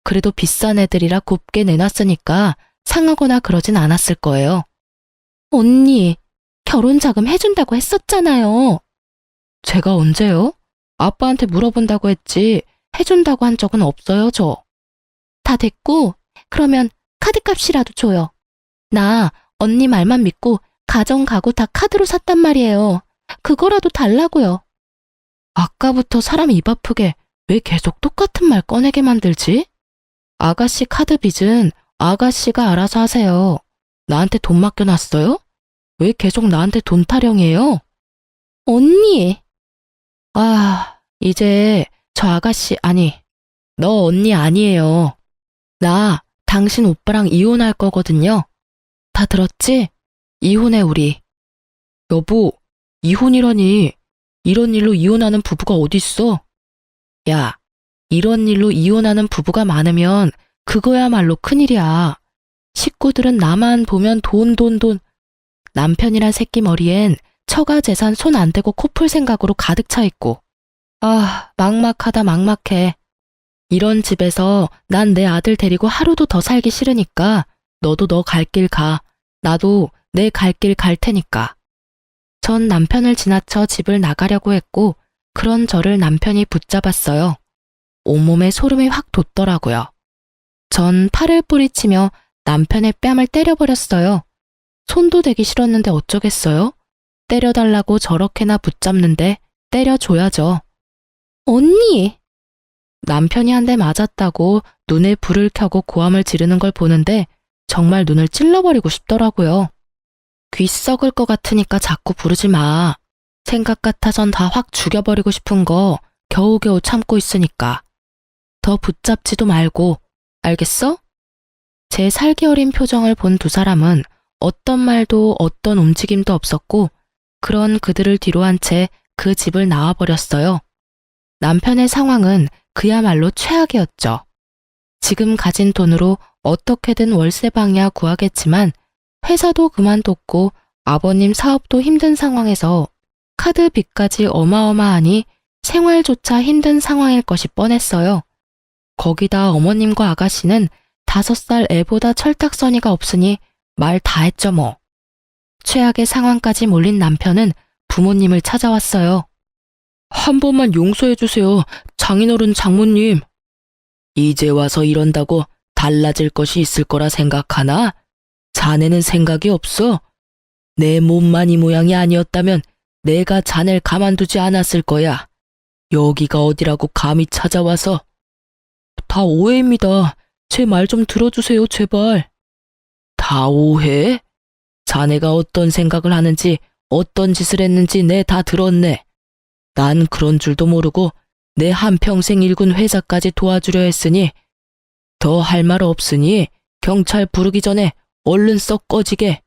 그래도 비싼 애들이라 곱게 내놨으니까 상하거나 그러진 않았을 거예요. 언니, 결혼 자금 해준다고 했었잖아요. 제가 언제요? 아빠한테 물어본다고 했지 해준다고 한 적은 없어요, 저. 다 됐고, 그러면 카드값이라도 줘요. 나 언니 말만 믿고 가정 가구 다 카드로 샀단 말이에요. 그거라도 달라고요. 아까부터 사람 입 아프게 왜 계속 똑같은 말 꺼내게 만들지? 아가씨 카드 빚은 아가씨가 알아서 하세요. 나한테 돈 맡겨놨어요? 왜 계속 나한테 돈 타령해요? 언니! 아, 이제 저 아가씨, 아니, 너 언니 아니에요. 나 당신 오빠랑 이혼할 거거든요. 다 들었지? 이혼해, 우리. 여보, 이혼이라니. 이런 일로 이혼하는 부부가 어딨어? 야, 이런 일로 이혼하는 부부가 많으면 그거야말로 큰일이야. 식구들은 나만 보면 돈. 남편이란 새끼 머리엔 처가 재산 손 안 대고 코풀 생각으로 가득 차 있고. 아, 막막하다 막막해. 이런 집에서 난 내 아들 데리고 하루도 더 살기 싫으니까 너도 너 갈 길 가. 나도 내 갈 길 갈 테니까. 전 남편을 지나쳐 집을 나가려고 했고 그런 저를 남편이 붙잡았어요. 온몸에 소름이 확 돋더라고요. 전 팔을 뿌리치며 남편의 뺨을 때려버렸어요. 손도 대기 싫었는데 어쩌겠어요? 때려달라고 저렇게나 붙잡는데 때려줘야죠. 언니! 남편이 한 대 맞았다고 눈에 불을 켜고 고함을 지르는 걸 보는데 정말 눈을 찔러버리고 싶더라고요. 귀 썩을 것 같으니까 자꾸 부르지 마. 생각 같아선 다 확 죽여버리고 싶은 거 겨우겨우 참고 있으니까. 더 붙잡지도 말고, 알겠어? 제 살기 어린 표정을 본 두 사람은 어떤 말도 어떤 움직임도 없었고 그런 그들을 뒤로 한 채 그 집을 나와버렸어요. 남편의 상황은 그야말로 최악이었죠. 지금 가진 돈으로 어떻게든 월세방이야 구하겠지만 회사도 그만뒀고 아버님 사업도 힘든 상황에서 카드 빚까지 어마어마하니 생활조차 힘든 상황일 것이 뻔했어요. 거기다 어머님과 아가씨는 5살 애보다 철딱서니가 없으니 말 다 했죠 뭐. 최악의 상황까지 몰린 남편은 부모님을 찾아왔어요. 한 번만 용서해주세요. 장인어른 장모님. 이제 와서 이런다고 달라질 것이 있을 거라 생각하나? 자네는 생각이 없어? 내 몸만 이 모양이 아니었다면 내가 자네를 가만두지 않았을 거야. 여기가 어디라고 감히 찾아와서. 다 오해입니다. 제 말 좀 들어주세요, 제발. 다 오해? 자네가 어떤 생각을 하는지 어떤 짓을 했는지 내 다 들었네. 난 그런 줄도 모르고 내 한평생 일군 회사까지 도와주려 했으니 더 할 말 없으니 경찰 부르기 전에 얼른 썩 꺼지게.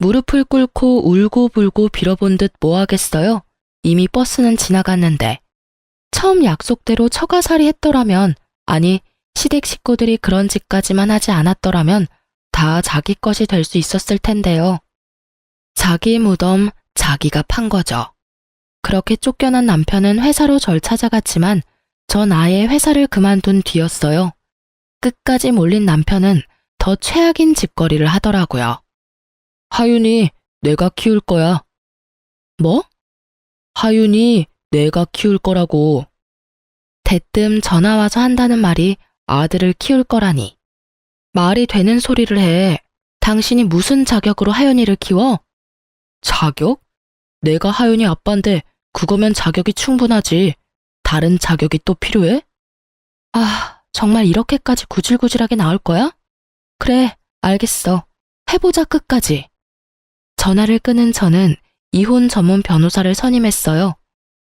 무릎을 꿇고 울고불고 빌어본 듯 뭐 하겠어요? 이미 버스는 지나갔는데 처음 약속대로 처가살이 했더라면, 아니 시댁 식구들이 그런 짓까지만 하지 않았더라면 다 자기 것이 될 수 있었을 텐데요. 자기 무덤 자기가 판 거죠. 그렇게 쫓겨난 남편은 회사로 절 찾아갔지만 전 아예 회사를 그만둔 뒤였어요. 끝까지 몰린 남편은 더 최악인 짓거리를 하더라고요. 하윤이 내가 키울 거야. 뭐? 하윤이 내가 키울 거라고. 대뜸 전화 와서 한다는 말이 아들을 키울 거라니. 말이 되는 소리를 해. 당신이 무슨 자격으로 하윤이를 키워? 자격? 내가 하윤이 아빠인데 그거면 자격이 충분하지. 다른 자격이 또 필요해? 아, 정말 이렇게까지 구질구질하게 나올 거야? 그래, 알겠어. 해보자 끝까지. 전화를 끊은 저는 이혼 전문 변호사를 선임했어요.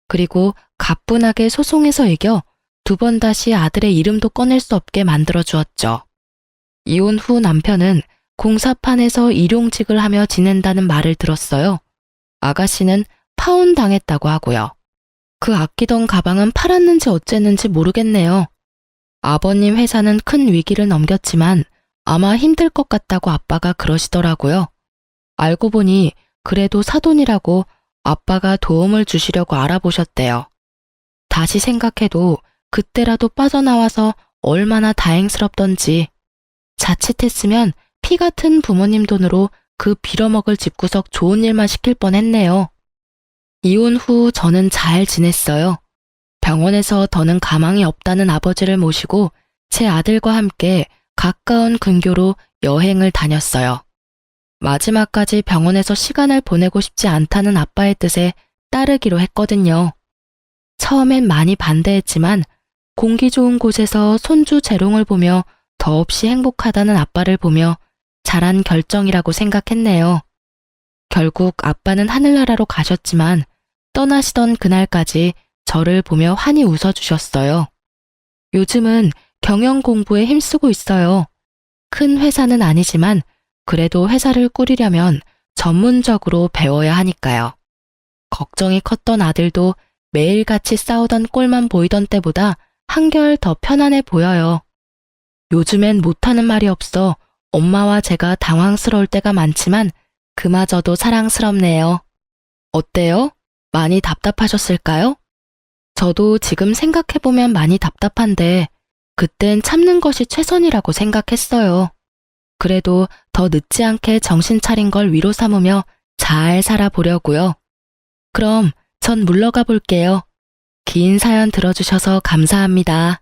그리고 가뿐하게 소송에서 이겨 2번 다시 아들의 이름도 꺼낼 수 없게 만들어 주었죠. 이혼 후 남편은 공사판에서 일용직을 하며 지낸다는 말을 들었어요. 아가씨는 파혼당했다고 하고요. 그 아끼던 가방은 팔았는지 어쨌는지 모르겠네요. 아버님 회사는 큰 위기를 넘겼지만 아마 힘들 것 같다고 아빠가 그러시더라고요. 알고 보니 그래도 사돈이라고 아빠가 도움을 주시려고 알아보셨대요. 다시 생각해도 그때라도 빠져나와서 얼마나 다행스럽던지. 자칫했으면 피 같은 부모님 돈으로 그 빌어먹을 집구석 좋은 일만 시킬 뻔했네요. 이혼 후 저는 잘 지냈어요. 병원에서 더는 가망이 없다는 아버지를 모시고 제 아들과 함께 가까운 근교로 여행을 다녔어요. 마지막까지 병원에서 시간을 보내고 싶지 않다는 아빠의 뜻에 따르기로 했거든요. 처음엔 많이 반대했지만 공기 좋은 곳에서 손주 재롱을 보며 더없이 행복하다는 아빠를 보며 잘한 결정이라고 생각했네요. 결국 아빠는 하늘나라로 가셨지만 떠나시던 그날까지 저를 보며 환히 웃어주셨어요. 요즘은 경영 공부에 힘쓰고 있어요. 큰 회사는 아니지만 그래도 회사를 꾸리려면 전문적으로 배워야 하니까요. 걱정이 컸던 아들도 매일같이 싸우던 꼴만 보이던 때보다 한결 더 편안해 보여요. 요즘엔 못하는 말이 없어 엄마와 제가 당황스러울 때가 많지만 그마저도 사랑스럽네요. 어때요? 많이 답답하셨을까요? 저도 지금 생각해보면 많이 답답한데 그땐 참는 것이 최선이라고 생각했어요. 그래도 더 늦지 않게 정신 차린 걸 위로 삼으며 잘 살아보려고요. 그럼 전 물러가 볼게요. 긴 사연 들어주셔서 감사합니다.